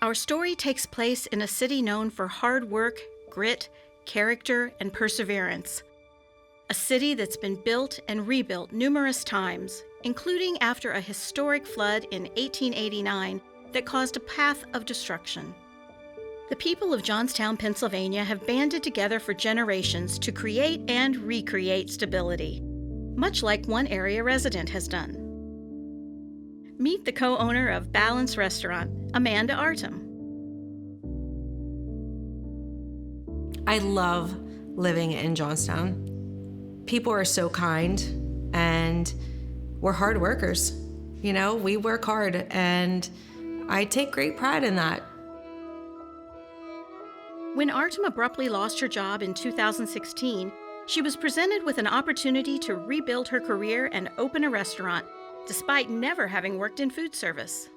Our story takes place in a city known for hard work, grit, character, and perseverance. A city that's been built and rebuilt numerous times, including after a historic flood in 1889 that caused a path of destruction. The people of Johnstown, Pennsylvania have banded together for generations to create and recreate stability, much like one area resident has done. Meet the co-owner of Balance Restaurant, Amanda Artem. I love living in Johnstown. People are so kind and we're hard workers. You know, we work hard and I take great pride in that. When Artem abruptly lost her job in 2016, she was presented with an opportunity to rebuild her career and open a restaurant, despite never having worked in food service.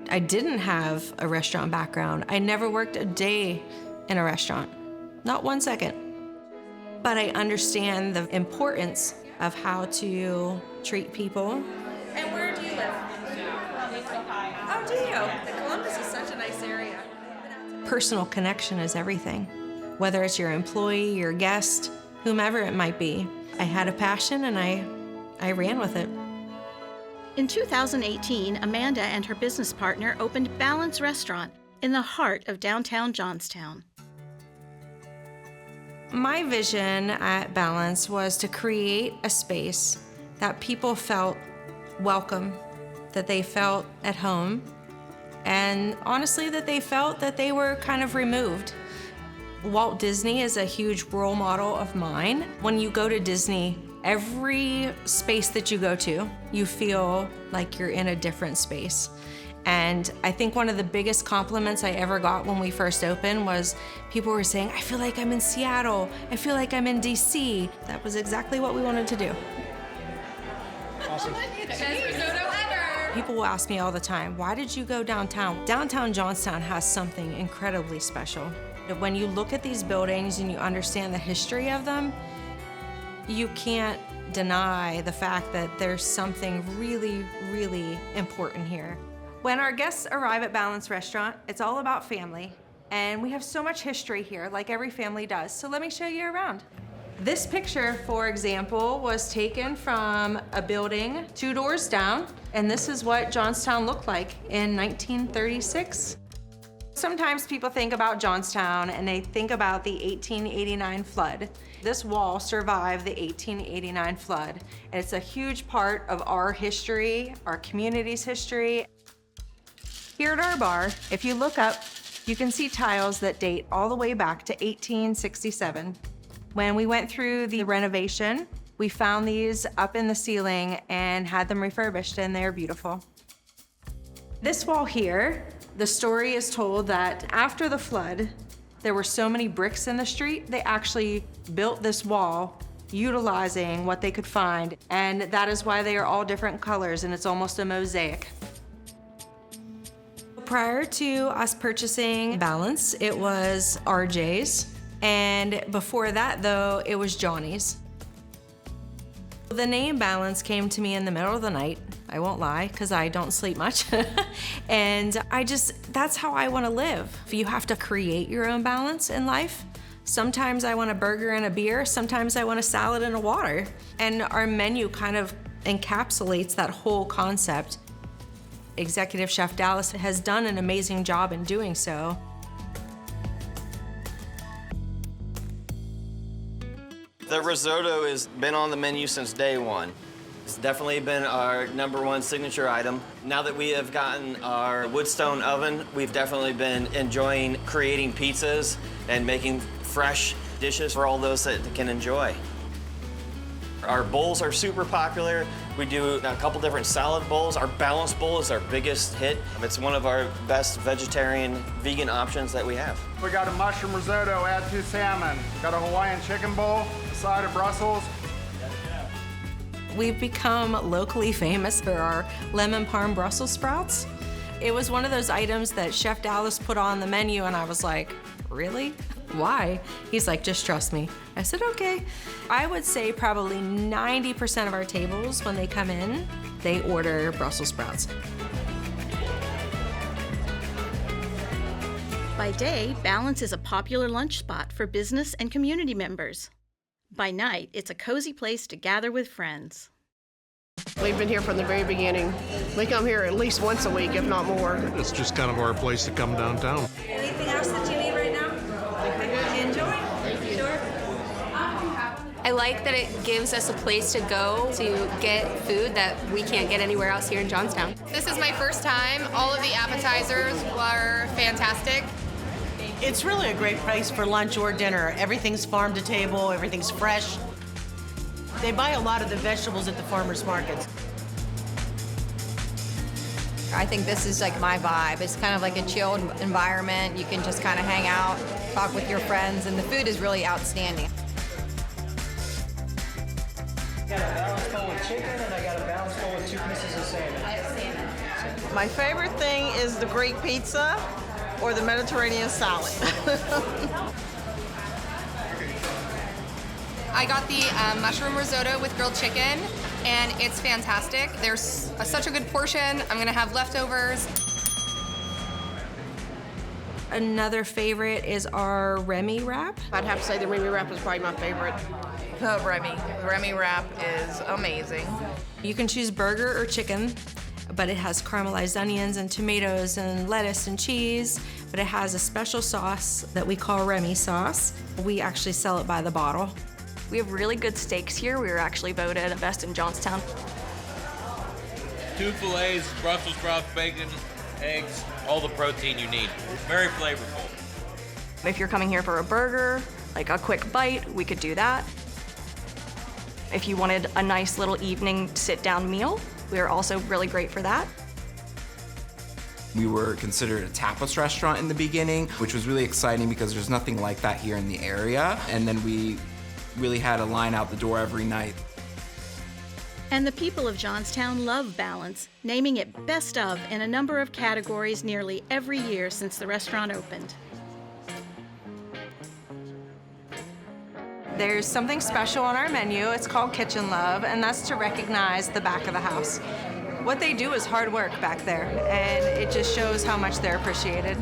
I didn't have a restaurant background. I never worked a day in a restaurant, not 1 second. But I understand the importance of how to treat people. And where do you live? Oh, do you? Columbus is such a nice area. Personal connection is everything. Whether it's your employee, your guest, whomever it might be. I had a passion and I ran with it. In 2018, Amanda and her business partner opened Balance Restaurant in the heart of downtown Johnstown. My vision at Balance was to create a space that people felt welcome, that they felt at home, and honestly that they felt that they were kind of removed. Walt Disney is a huge role model of mine. When you go to Disney, every space that you go to, you feel like you're in a different space. And I think one of the biggest compliments I ever got when we first opened was people were saying, I feel like I'm in Seattle, I feel like I'm in DC. That was exactly what we wanted to do. Awesome. Best risotto ever! People will ask me all the time, why did you go downtown? Downtown Johnstown has something incredibly special. When you look at these buildings and you understand the history of them, you can't deny the fact that there's something really, really important here. When our guests arrive at Balance Restaurant, it's all about family. And we have so much history here, like every family does. So let me show you around. This picture, for example, was taken from a building 2 doors down. And this is what Johnstown looked like in 1936. Sometimes people think about Johnstown and they think about the 1889 flood. This wall survived the 1889 flood, and it's a huge part of our history, our community's history. Here at our bar, if you look up, you can see tiles that date all the way back to 1867. When we went through the renovation, we found these up in the ceiling and had them refurbished, and they're beautiful. This wall here, the story is told that after the flood, there were so many bricks in the street, they actually built this wall utilizing what they could find, and that is why they are all different colors, and it's almost a mosaic. Prior to us purchasing Balance, it was RJ's, and before that, though, it was Johnny's. The name Balance came to me in the middle of the night. I won't lie, because I don't sleep much. And that's how I want to live. You have to create your own balance in life. Sometimes I want a burger and a beer, sometimes I want a salad and a water. And our menu kind of encapsulates that whole concept. Executive Chef Dallas has done an amazing job in doing so. The risotto has been on the menu since day one. It's definitely been our #1 signature item. Now that we have gotten our woodstone oven, we've definitely been enjoying creating pizzas and making fresh dishes for all those that can enjoy. Our bowls are super popular. We do a couple different salad bowls. Our Balance Bowl is our biggest hit. It's one of our best vegetarian, vegan options that we have. We got a mushroom risotto, add 2 salmon. Got a Hawaiian chicken bowl, a side of Brussels. We've become locally famous for our lemon parm Brussels sprouts. It was one of those items that Chef Dallas put on the menu, and I was like, really? Why? He's like, just trust me. I said, okay. I would say probably 90% of our tables, when they come in, they order Brussels sprouts. By day, Balance is a popular lunch spot for business and community members. By night, it's a cozy place to gather with friends. We've been here from the very beginning. We come here at least once a week, if not more. It's just kind of our place to come downtown. Anything else that you need right now? Enjoy. Sure. I like that it gives us a place to go to get food that we can't get anywhere else here in Johnstown. This is my first time. All of the appetizers were fantastic. It's really a great place for lunch or dinner. Everything's farm to table, everything's fresh. They buy a lot of the vegetables at the farmers markets. I think this is like my vibe. It's kind of like a chilled environment. You can just kind of hang out, talk with your friends, and the food is really outstanding. I got a balance bowl with chicken and I got a balance bowl with 2 pieces of salmon. My favorite thing is the Greek pizza or the Mediterranean salad. I got the mushroom risotto with grilled chicken, and it's fantastic. There's such a good portion. I'm gonna have leftovers. Another favorite is our Remy wrap. I'd have to say the Remy wrap is probably my favorite. The Remy wrap is amazing. You can choose burger or chicken, but it has caramelized onions and tomatoes and lettuce and cheese, but it has a special sauce that we call Remy sauce. We actually sell it by the bottle. We have really good steaks here. We were actually voted best in Johnstown. 2 fillets, Brussels sprouts, bacon, eggs, all the protein you need. Very flavorful. If you're coming here for a burger, like a quick bite, we could do that. If you wanted a nice little evening sit-down meal, we are also really great for that. We were considered a tapas restaurant in the beginning, which was really exciting because there's nothing like that here in the area. And then we really had a line out the door every night. And the people of Johnstown love Balance, naming it Best of in a number of categories nearly every year since the restaurant opened. There's something special on our menu. It's called Kitchen Love, and that's to recognize the back of the house. What they do is hard work back there, and it just shows how much they're appreciated.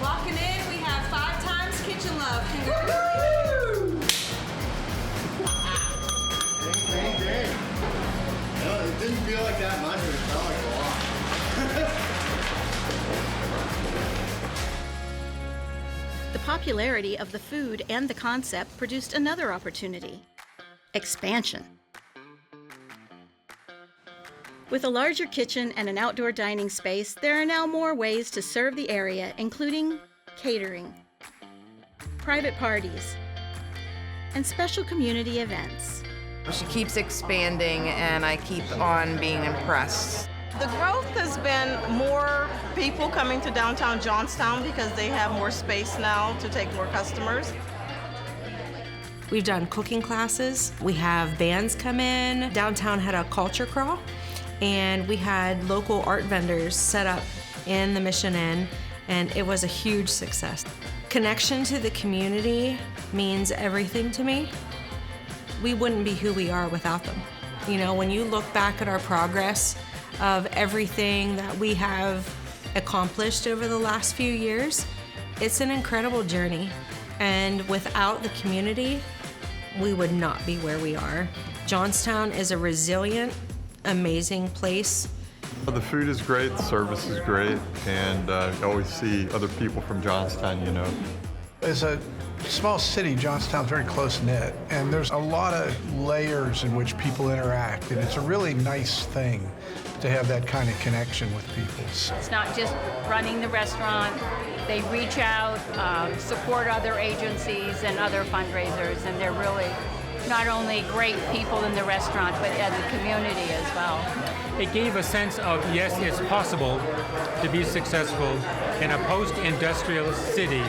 Walking in, we have 5 times Kitchen Love. Dang. No, it didn't feel like that much, but it felt like a lot. The popularity of the food and the concept produced another opportunity: expansion. With a larger kitchen and an outdoor dining space, there are now more ways to serve the area, including catering, private parties, and special community events. She keeps expanding, and I keep on being impressed. The growth has been more people coming to downtown Johnstown because they have more space now to take more customers. We've done cooking classes. We have bands come in. Downtown had a culture crawl, and we had local art vendors set up in the Mission Inn, and it was a huge success. Connection to the community means everything to me. We wouldn't be who we are without them. You know, when you look back at our progress of everything that we have accomplished over the last few years, it's an incredible journey. And without the community, we would not be where we are. Johnstown is a resilient, amazing place. The food is great, the service is great, and you always see other people from Johnstown, you know. As a small city, Johnstown's very close-knit, and there's a lot of layers in which people interact, and it's a really nice thing to have that kind of connection with people. It's not just running the restaurant. They reach out, support other agencies and other fundraisers, and they're really not only great people in the restaurant, but as a community as well. It gave a sense of, yes, it's possible to be successful in a post-industrial city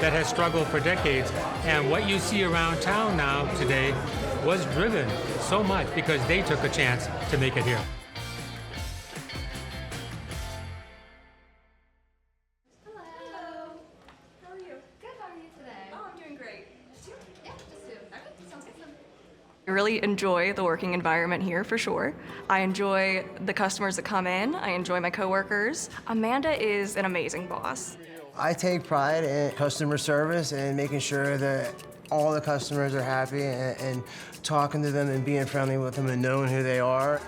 that has struggled for decades. And what you see around town now today was driven so much because they took a chance to make it here. I really enjoy the working environment here for sure. I enjoy the customers that come in. I enjoy my coworkers. Amanda is an amazing boss. I take pride in customer service and making sure that all the customers are happy and talking to them and being friendly with them and knowing who they are.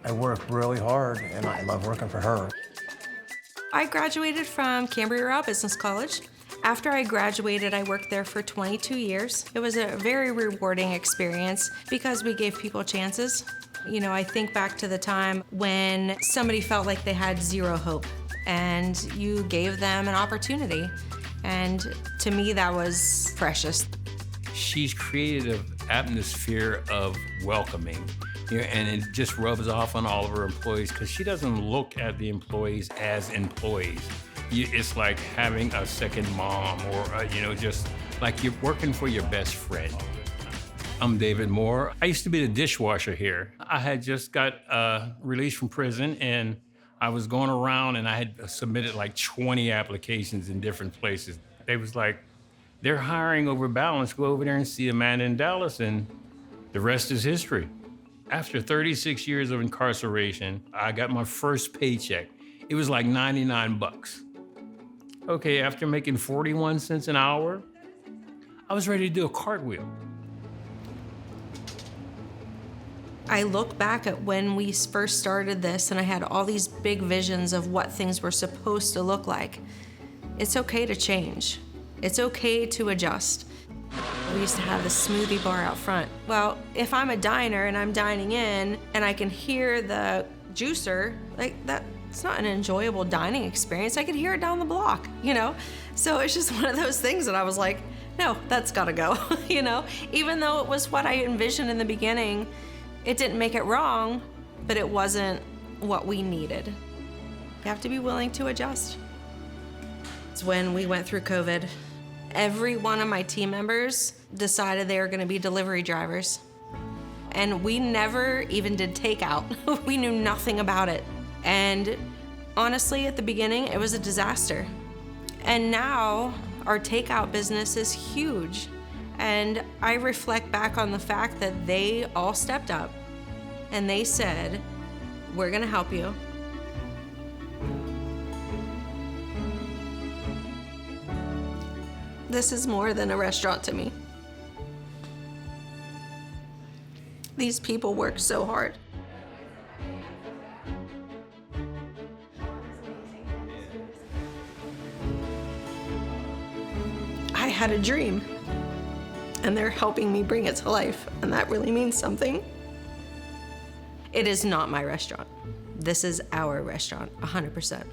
I work really hard and I love working for her. I graduated from Cambria Business College. After I graduated, I worked there for 22 years. It was a very rewarding experience because we gave people chances. You know, I think back to the time when somebody felt like they had zero hope and you gave them an opportunity. And to me, that was precious. She's created an atmosphere of welcoming, and it just rubs off on all of her employees because she doesn't look at the employees as employees. It's like having a second mom or, just like you're working for your best friend. I'm David Moore. I used to be the dishwasher here. I had just got released from prison and I was going around and I had submitted like 20 applications in different places. They was like, they're hiring over balance. Go over there and see Amanda in Dallas, and the rest is history. After 36 years of incarceration, I got my first paycheck. It was like 99 bucks. Okay, after making 41 cents an hour, I was ready to do a cartwheel. I look back at when we first started this and I had all these big visions of what things were supposed to look like. It's okay to change. It's okay to adjust. We used to have the smoothie bar out front. Well, if I'm a diner and I'm dining in and I can hear the juicer, like it's not an enjoyable dining experience. I could hear it down the block, So it's just one of those things that I was like, no, that's gotta go, Even though it was what I envisioned in the beginning, it didn't make it wrong, but it wasn't what we needed. You have to be willing to adjust. It's when we went through COVID, every one of my team members decided they were gonna be delivery drivers. And we never even did takeout. We knew nothing about it. And honestly, at the beginning, it was a disaster. And now our takeout business is huge. And I reflect back on the fact that they all stepped up and they said, we're gonna help you. This is more than a restaurant to me. These people work so hard. I had a dream, and they're helping me bring it to life, and that really means something. It is not my restaurant. This is our restaurant, 100%.